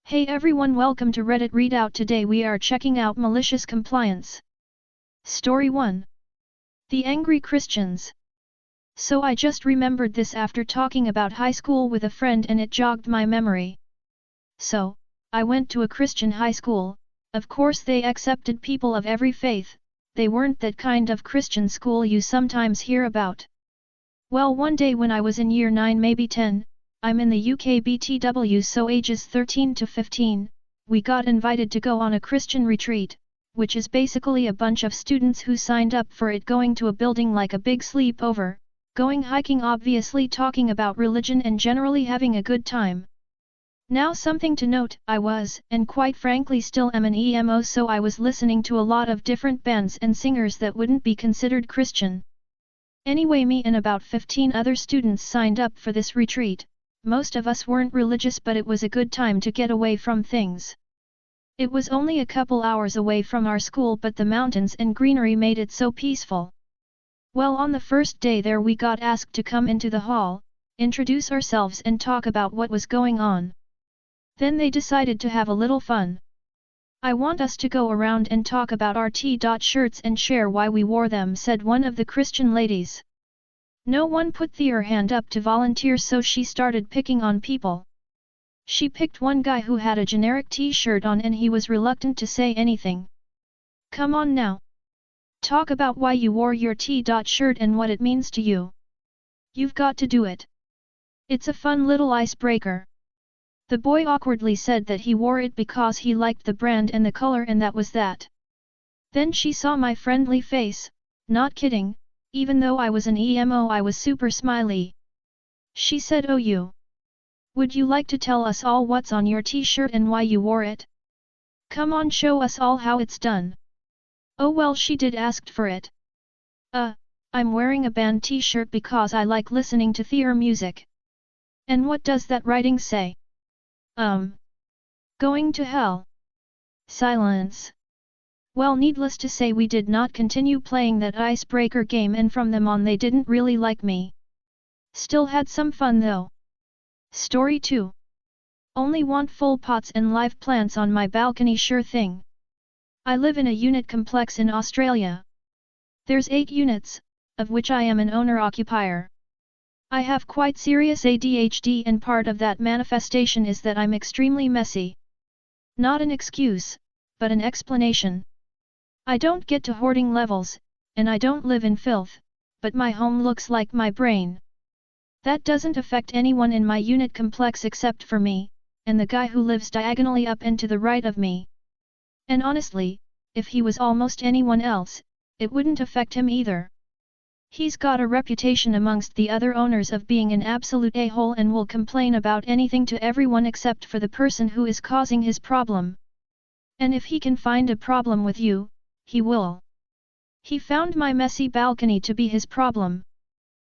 Hey everyone, welcome to Reddit Readout. Today we are checking out Malicious Compliance. Story 1. The Angry Christians. So I just remembered this after talking about high school with a friend and it jogged my memory. So, I went to a Christian high school. Of course they accepted people of every faith. They weren't that kind of Christian school you sometimes hear about. Well, one day when I was in year 9, maybe 10, I'm in the UK BTW, so ages 13 to 15, we got invited to go on a Christian retreat, which is basically a bunch of students who signed up for it going to a building like a big sleepover, going hiking, obviously talking about religion and generally having a good time. Now something to note, I was, and quite frankly still am, an emo, so I was listening to a lot of different bands and singers that wouldn't be considered Christian. Anyway, me and about 15 other students signed up for this retreat. Most of us weren't religious, but it was a good time to get away from things. It was only a couple hours away from our school, but the mountains and greenery made it so peaceful. Well, on the first day there we got asked to come into the hall, introduce ourselves and talk about what was going on. Then they decided to have a little fun. I want us to go around and talk about our T-shirts and share why we wore them, said one of the Christian ladies. No one put their hand up to volunteer, so she started picking on people. She picked one guy who had a generic T-shirt on and he was reluctant to say anything. Come on now. Talk about why you wore your T-shirt and what it means to you. You've got to do it. It's a fun little icebreaker. The boy awkwardly said that he wore it because he liked the brand and the color, and that was that. Then she saw my friendly face. Not kidding. Even though I was an emo, I was super smiley. She said, "Oh, you. Would you like to tell us all what's on your T-shirt and why you wore it? Come on, show us all how it's done." Oh well, she did asked for it. I'm wearing a band T-shirt because I like listening to theater music. And what does that writing say? Going to hell. Silence. Well, needless to say, we did not continue playing that icebreaker game, and from them on they didn't really like me. Still had some fun though. Story 2. Only want full pots and live plants on my balcony? Sure thing. I live in a unit complex in Australia. There's 8 units, of which I am an owner-occupier. I have quite serious ADHD, and part of that manifestation is that I'm extremely messy. Not an excuse, but an explanation. I don't get to hoarding levels, and I don't live in filth, but my home looks like my brain. That doesn't affect anyone in my unit complex except for me, and the guy who lives diagonally up and to the right of me. And honestly, if he was almost anyone else, it wouldn't affect him either. He's got a reputation amongst the other owners of being an absolute a-hole and will complain about anything to everyone except for the person who is causing his problem. And if he can find a problem with you, he will. He found my messy balcony to be his problem.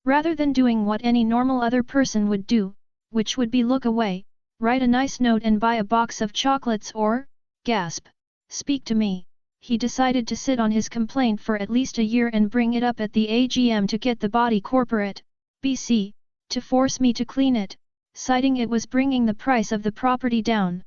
Rather than doing what any normal other person would do, which would be look away, write a nice note and buy a box of chocolates or, gasp, speak to me, he decided to sit on his complaint for at least a year and bring it up at the AGM to get the body corporate, BC, to force me to clean it, citing it was bringing the price of the property down.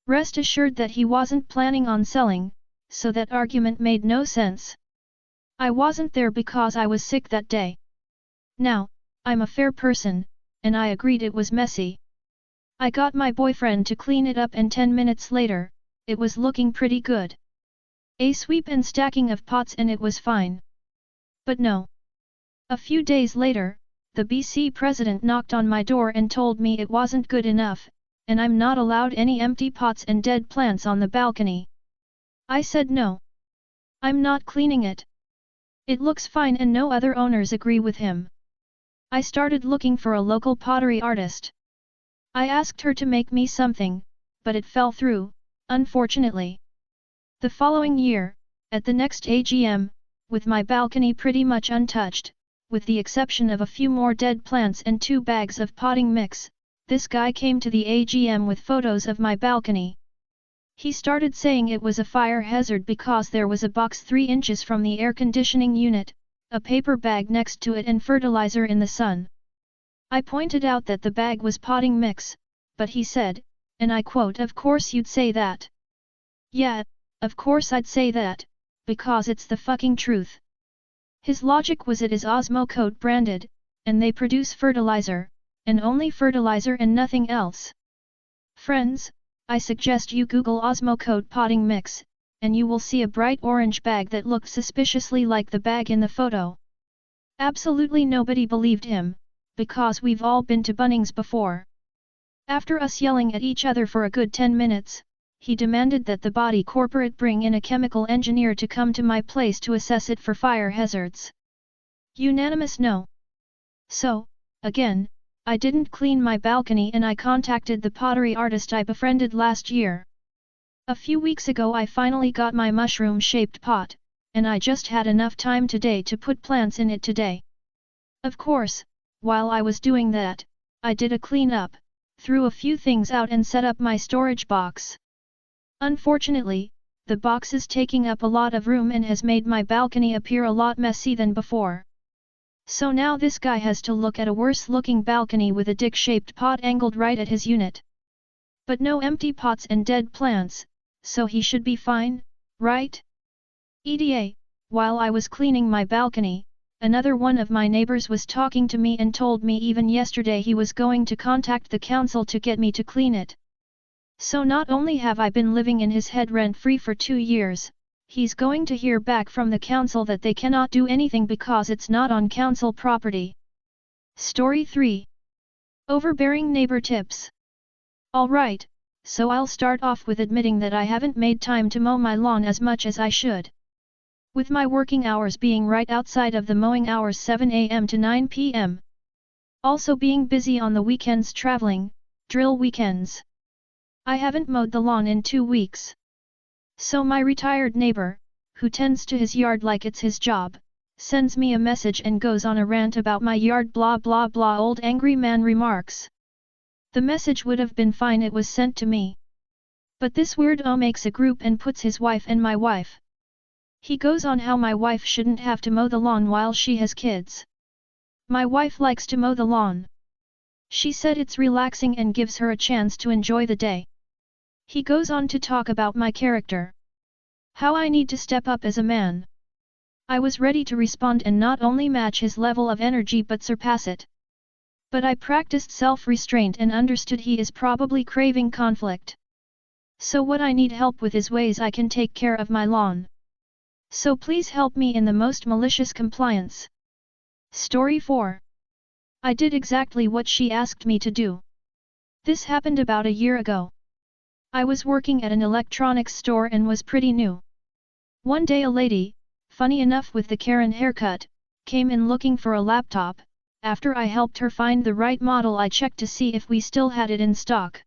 Rest assured that he wasn't planning on selling, so that argument made no sense. I wasn't there because I was sick that day. Now, I'm a fair person, and I agreed it was messy. I got my boyfriend to clean it up, and 10 minutes later, it was looking pretty good. A sweep and stacking of pots and it was fine. But no. A few days later, the BC president knocked on my door and told me it wasn't good enough, and I'm not allowed any empty pots and dead plants on the balcony. I said no. I'm not cleaning it. It looks fine, and no other owners agree with him. I started looking for a local pottery artist. I asked her to make me something, but it fell through, unfortunately. The following year, at the next AGM, with my balcony pretty much untouched, with the exception of a few more dead plants and 2 bags of potting mix, this guy came to the AGM with photos of my balcony. He started saying it was a fire hazard because there was a box 3 inches from the air conditioning unit, a paper bag next to it, and fertilizer in the sun. I pointed out that the bag was potting mix, but he said, and I quote, "Of course you'd say that." Yeah, of course I'd say that, because it's the fucking truth. His logic was it is Osmocote branded, and they produce fertilizer, and only fertilizer and nothing else. Friends, I suggest you Google Osmocote potting mix, and you will see a bright orange bag that looked suspiciously like the bag in the photo. Absolutely nobody believed him, because we've all been to Bunnings before. After us yelling at each other for a good 10 minutes, he demanded that the body corporate bring in a chemical engineer to come to my place to assess it for fire hazards. Unanimous no. So, again, I didn't clean my balcony and I contacted the pottery artist I befriended last year. A few weeks ago I finally got my mushroom-shaped pot, and I just had enough time today to put plants in it today. Of course, while I was doing that, I did a clean-up, threw a few things out and set up my storage box. Unfortunately, the box is taking up a lot of room and has made my balcony appear a lot messy than before. So now this guy has to look at a worse-looking balcony with a dick-shaped pot angled right at his unit. But no empty pots and dead plants, so he should be fine, right? EDA, while I was cleaning my balcony, another one of my neighbors was talking to me and told me even yesterday he was going to contact the council to get me to clean it. So not only have I been living in his head rent-free for 2 years, he's going to hear back from the council that they cannot do anything because it's not on council property. Story 3. Overbearing neighbor tips. Alright, so I'll start off with admitting that I haven't made time to mow my lawn as much as I should. With my working hours being right outside of the mowing hours 7 AM to 9 PM. Also being busy on the weekends traveling, drill weekends. I haven't mowed the lawn in 2 weeks. So my retired neighbor, who tends to his yard like it's his job, sends me a message and goes on a rant about my yard blah blah blah. Old angry man remarks. The message would have been fine it was sent to me. But this weirdo makes a group and puts his wife and my wife. He goes on how my wife shouldn't have to mow the lawn while she has kids. My wife likes to mow the lawn. She said it's relaxing and gives her a chance to enjoy the day. He goes on to talk about my character. How I need to step up as a man. I was ready to respond and not only match his level of energy but surpass it. But I practiced self-restraint and understood he is probably craving conflict. So what I need help with is ways I can take care of my lawn. So please help me in the most malicious compliance. Story 4. I did exactly what she asked me to do. This happened about a year ago. I was working at an electronics store and was pretty new. One day a lady, funny enough with the Karen haircut, came in looking for a laptop. After I helped her find the right model I checked to see if we still had it in stock.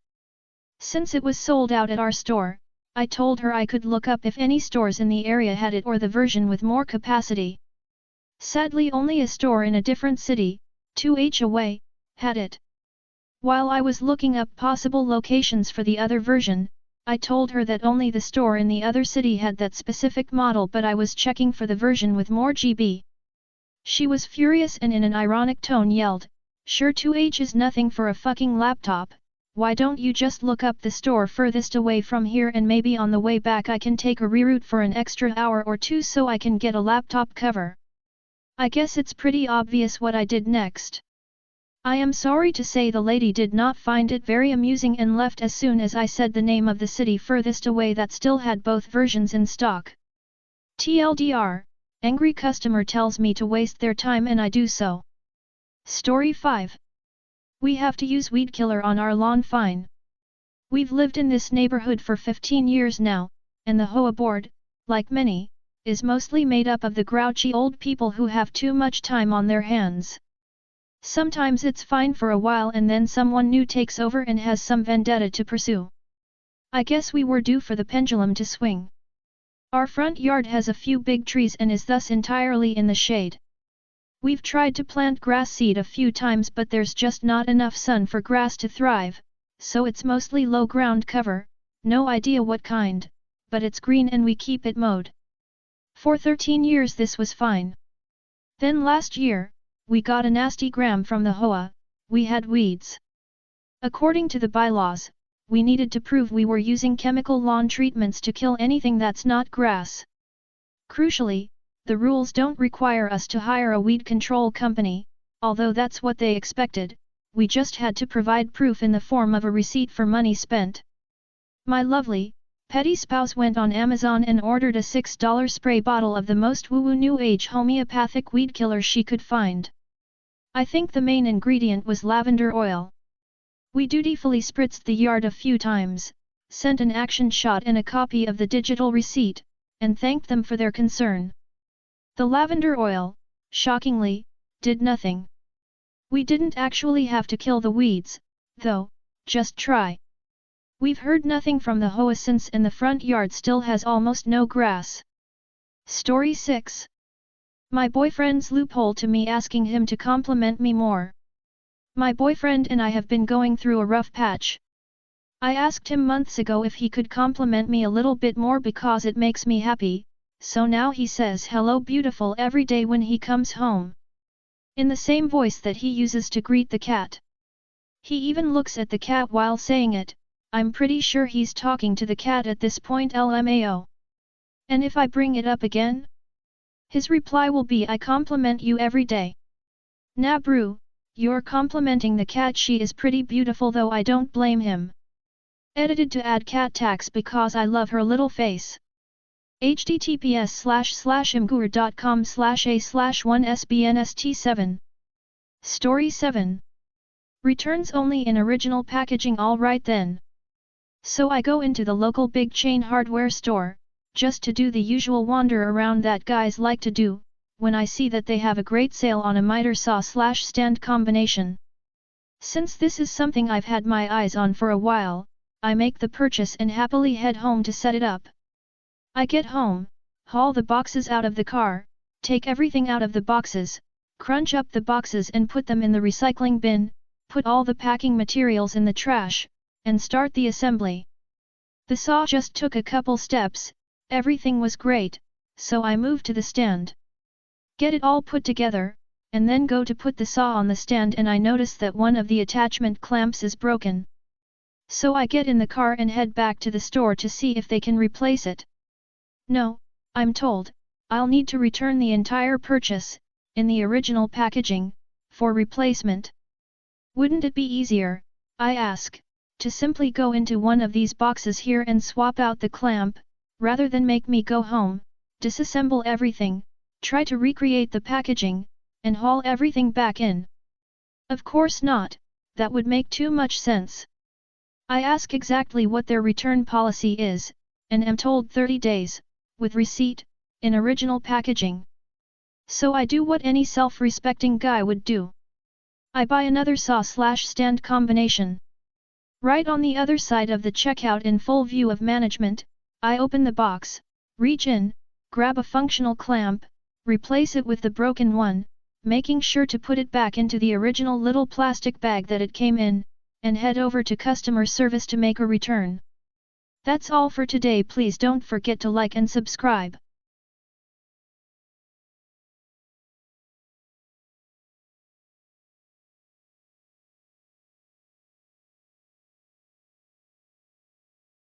Since it was sold out at our store, I told her I could look up if any stores in the area had it or the version with more capacity. Sadly only a store in a different city, 2h away, had it. While I was looking up possible locations for the other version, I told her that only the store in the other city had that specific model but I was checking for the version with more GB. She was furious and in an ironic tone yelled, "Sure 2h is nothing for a fucking laptop, why don't you just look up the store furthest away from here and maybe on the way back I can take a reroute for an extra hour or 2 so I can get a laptop cover." I guess it's pretty obvious what I did next. I am sorry to say the lady did not find it very amusing and left as soon as I said the name of the city furthest away that still had both versions in stock. TLDR, angry customer tells me to waste their time and I do so. Story 5. We have to use weed killer on our lawn fine. We've lived in this neighborhood for 15 years now, and the HOA board, like many, is mostly made up of the grouchy old people who have too much time on their hands. Sometimes it's fine for a while and then someone new takes over and has some vendetta to pursue. I guess we were due for the pendulum to swing. Our front yard has a few big trees and is thus entirely in the shade. We've tried to plant grass seed a few times but there's just not enough sun for grass to thrive, so it's mostly low ground cover, no idea what kind, but it's green and we keep it mowed. For 13 years this was fine. Then last year, we got a nasty gram from the HOA, we had weeds. According to the bylaws, we needed to prove we were using chemical lawn treatments to kill anything that's not grass. Crucially, the rules don't require us to hire a weed control company, although that's what they expected, we just had to provide proof in the form of a receipt for money spent. My lovely, petty spouse went on Amazon and ordered a $6 spray bottle of the most woo-woo new age homeopathic weed killer she could find. I think the main ingredient was lavender oil. We dutifully spritzed the yard a few times, sent an action shot and a copy of the digital receipt, and thanked them for their concern. The lavender oil, shockingly, did nothing. We didn't actually have to kill the weeds, though, just try. We've heard nothing from the hyacinths and the front yard still has almost no grass. Story 6. My boyfriend's loophole to me asking him to compliment me more. My boyfriend and I have been going through a rough patch. I asked him months ago if he could compliment me a little bit more because it makes me happy, so now he says hello beautiful every day when he comes home. In the same voice that he uses to greet the cat. He even looks at the cat while saying it. I'm pretty sure he's talking to the cat at this point LMAO. And if I bring it up again? His reply will be I compliment you every day. Nah bro, you're complimenting the cat, she is pretty beautiful though I don't blame him. Edited to add cat tags because I love her little face. https://mgur.com/a/1sbnst7. Story 7. Returns only in original packaging. Alright then. So I go into the local big chain hardware store, just to do the usual wander around that guys like to do, when I see that they have a great sale on a miter saw/stand combination. Since this is something I've had my eyes on for a while, I make the purchase and happily head home to set it up. I get home, haul the boxes out of the car, take everything out of the boxes, crunch up the boxes and put them in the recycling bin, put all the packing materials in the trash, and start the assembly. The saw just took a couple steps, everything was great, so I move to the stand. Get it all put together, and then go to put the saw on the stand and I notice that one of the attachment clamps is broken. So I get in the car and head back to the store to see if they can replace it. No, I'm told, I'll need to return the entire purchase, in the original packaging, for replacement. Wouldn't it be easier, I ask, to simply go into one of these boxes here and swap out the clamp, rather than make me go home, disassemble everything, try to recreate the packaging, and haul everything back in? Of course not, that would make too much sense. I ask exactly what their return policy is, and am told 30 days, with receipt, in original packaging. So I do what any self-respecting guy would do. I buy another saw/stand combination. Right on the other side of the checkout in full view of management, I open the box, reach in, grab a functional clamp, replace it with the broken one, making sure to put it back into the original little plastic bag that it came in, and head over to customer service to make a return. That's all for today. Please don't forget to like and subscribe.